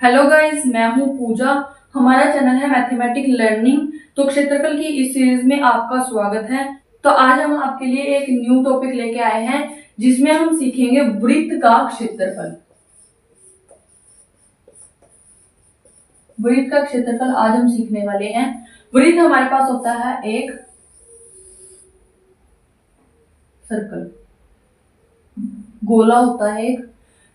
Hello guys, मैं हूं पूजा। हमारा चैनल है मैथमेटिक लर्निंग। तो क्षेत्रफल की इस सीरीज में आपका स्वागत है। तो आज हम आपके लिए एक न्यू टॉपिक लेके आए हैं जिसमें हम सीखेंगे वृत्त का क्षेत्रफल। वृत्त का क्षेत्रफल आज हम सीखने वाले हैं। वृत्त हमारे पास होता है एक सर्कल, गोला होता है एक।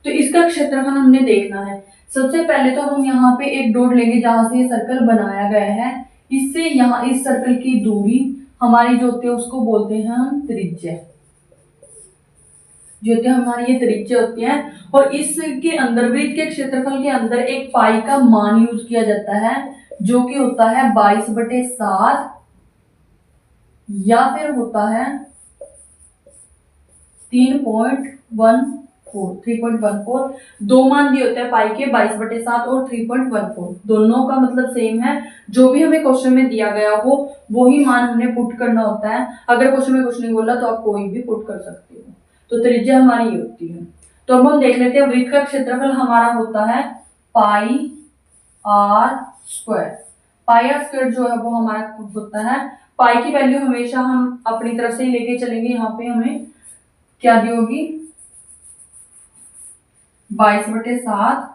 तो इसका क्षेत्रफल हमने देखना है। सबसे पहले तो हम यहाँ पे एक डॉट लेंगे जहां से ये सर्कल बनाया गया है। इससे यहाँ इस सर्कल की दूरी हमारी जो होती है उसको बोलते हैं हम त्रिज्या। जो होती है हमारी ये त्रिज्या होती है। और इसके अंदर वृत्त के क्षेत्रफल के अंदर एक पाई का मान यूज किया जाता है जो कि होता है 22/7 या फिर होता है 3.14। दो मान दिए होते हैं पाई के, 22/7 और 3.14। दोनों का मतलब सेम है। जो भी हमें क्वेश्चन में दिया गया हो वही मान हमने पुट करना होता है। अगर क्वेश्चन में कुछ नहीं बोला तो आप कोई भी पुट कर सकते हो। तो त्रिज्या हमारी ये होती है। तो अब हम देख लेते हैं वृत्त का क्षेत्रफल हमारा होता है pi r square. Pi r square जो है वो हमारा होता है, पाई की वैल्यू हमेशा हम अपनी तरफ से ही लेके चलेंगे। यहाँ पे हमें क्या दी होगी, 22/7।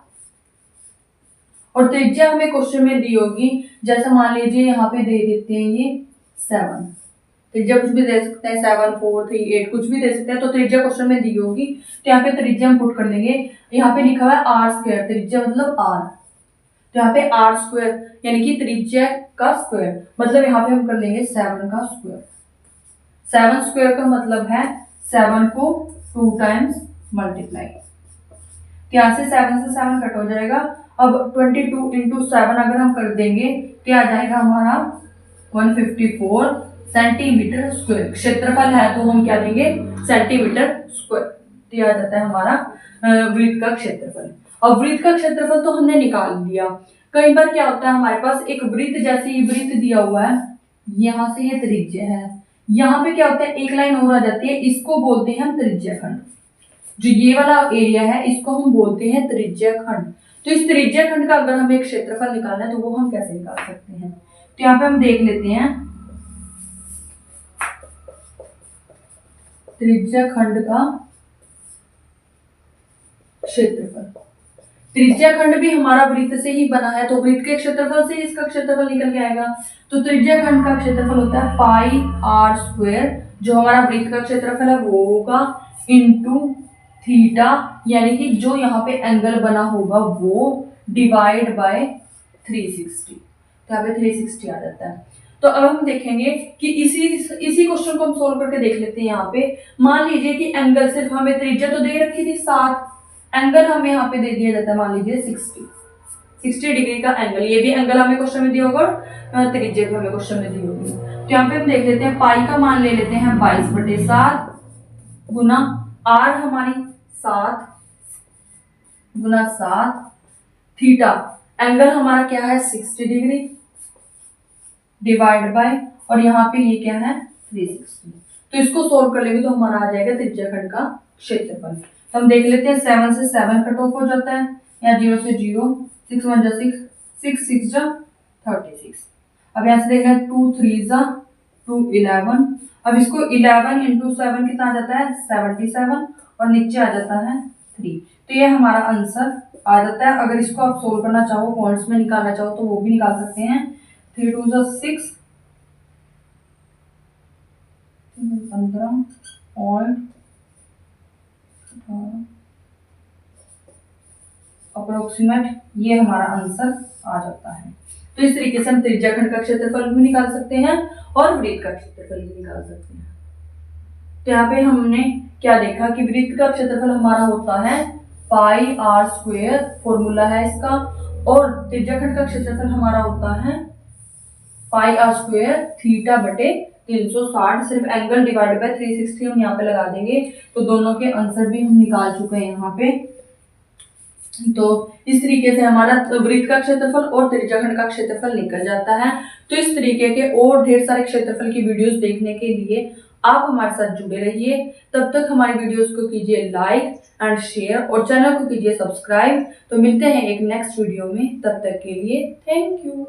और त्रिज्या हमें क्वेश्चन में दी होगी, जैसा मान लीजिए यहाँ पे दे देते हैं ये 7। त्रिज्या कुछ भी दे सकते हैं, 7, 4, 3, 8 कुछ भी दे सकते हैं। तो त्रिज्या क्वेश्चन में दी होगी तो यहाँ पे त्रिज्या हम पुट कर लेंगे। यहाँ पे लिखा हुआ है आर स्क्वायर, त्रिज्या मतलब आर। तो यहाँ पे आर स्क्वायर यानी कि त्रिज्या का स्क्वायर, मतलब यहाँ पे हम कर लेंगे 7 का स्क्वायर। 7 स्क्वायर का मतलब है 7 को 2 टाइम्स मल्टीप्लाई। यहाँ से 7 से 7 कट हो जाएगा। अब 22 इंटू 7 अगर हम कर देंगे क्या आ जाएगा हमारा 154 सेंटीमीटर स्क्वायर। क्षेत्रफल है तो हम क्या देंगे, सेंटीमीटर स्क्वायर। तो यह आ जाता है हमारा वृत्त का क्षेत्रफल। अब वृत्त का क्षेत्रफल तो हमने निकाल दिया। कई बार क्या होता है हमारे पास एक वृत्त, जैसे ये वृत्त दिया हुआ है, यहाँ से ये त्रिज्या है, यहाँ पे क्या होता है एक लाइन और आ जाती है, इसको बोलते हैं हम त्रिज्या खंड। जो ये वाला एरिया है इसको हम बोलते हैं त्रिज्या खंड। तो इस त्रिज्या खंड का अगर हमें एक क्षेत्रफल निकालना है तो वो हम कैसे निकाल सकते हैं। तो यहाँ पे हम देख लेते हैं त्रिज्या खंड का क्षेत्रफल। त्रिज्या खंड भी हमारा वृत्त से ही बना है, तो वृत्त के क्षेत्रफल से इसका क्षेत्रफल निकल के आएगा। तो त्रिज्या खंड का क्षेत्रफल होता है पाई आर स्क्वायर, जो हमारा वृत्त का क्षेत्रफल है वो होगा इंटू थीटा, यानी कि जो यहाँ पे एंगल बना होगा वो डिवाइड बाय 360। तो यहाँ पे 360 आ जाता है। तो अब हम देखेंगे कि इसी क्वेश्चन को हम सोल्व करके देख लेते हैं। यहाँ पे मान लीजिए कि एंगल सिर्फ हमें त्रिज्या तो दे रखी थी 7, एंगल हमें यहाँ पे दे दिया जाता है मान लीजिए 60 डिग्री का एंगल। ये भी एंगल हमें क्वेश्चन में दिया होगा और त्रिज्या भी हमें क्वेश्चन में दी होगी। तो यहाँ पे हम देख लेते हैं पाई का मान ले लेते हैं 22/7 गुना आर हमारी 7 गुना 7, थीटा एंगल हमारा क्या है 60 डिग्री डिवाइड बाय, और यहाँ पे ये क्या है 360। तो इसको सोल्व कर लेंगे तो हमारा आ जाएगा त्रिज्या खंड का क्षेत्रफल। तो हम देख लेते हैं 7 से 7 कट ऑफ हो जाता है, या 0 से 0, 6 1 जा 6, 6 6 जा 36। अब यहाँ से देख लें 2 3 जा 2 11। अब इसको 11 इंटू 7 कितना आ जाता है 77, और नीचे आ जाता है 3। तो ये हमारा आंसर आ जाता है। अगर इसको आप सोल्व करना चाहो, पॉइंट्स में निकालना चाहो तो वो भी निकाल सकते हैं। 3 2 जा 6, 15 पॉइंट अप्रोक्सीमेट, ये हमारा आंसर आ जाता है। तो इस तरीके से हम त्रिज्या खंड का क्षेत्रफल भी निकाल सकते हैं और वृत्त का क्षेत्रफल भी निकाल सकते हैं। तो यहाँ पे हमने क्या देखा कि वृत्त का क्षेत्रफल हमारा होता है पाई आर स्क्वायर, फॉर्मूला है इसका, और त्रिज्या खंड का क्षेत्रफल हमारा होता है पाई आर स्क्वायर थीटा बटे 360। सिर्फ एंगल डिवाइडेड बाय 360 हम यहाँ पे लगा देंगे तो दोनों के आंसर भी हम निकाल चुके हैं यहाँ पे। तो इस तरीके से हमारा वृत्त का क्षेत्रफल और त्रिज्या खंड का क्षेत्रफल निकल जाता है। तो इस तरीके के और ढेर सारे क्षेत्रफल की वीडियोस देखने के लिए आप हमारे साथ जुड़े रहिए। तब तक हमारी वीडियोस को कीजिए लाइक एंड शेयर और चैनल को कीजिए सब्सक्राइब। तो मिलते हैं एक नेक्स्ट वीडियो में, तब तक के लिए थैंक यू।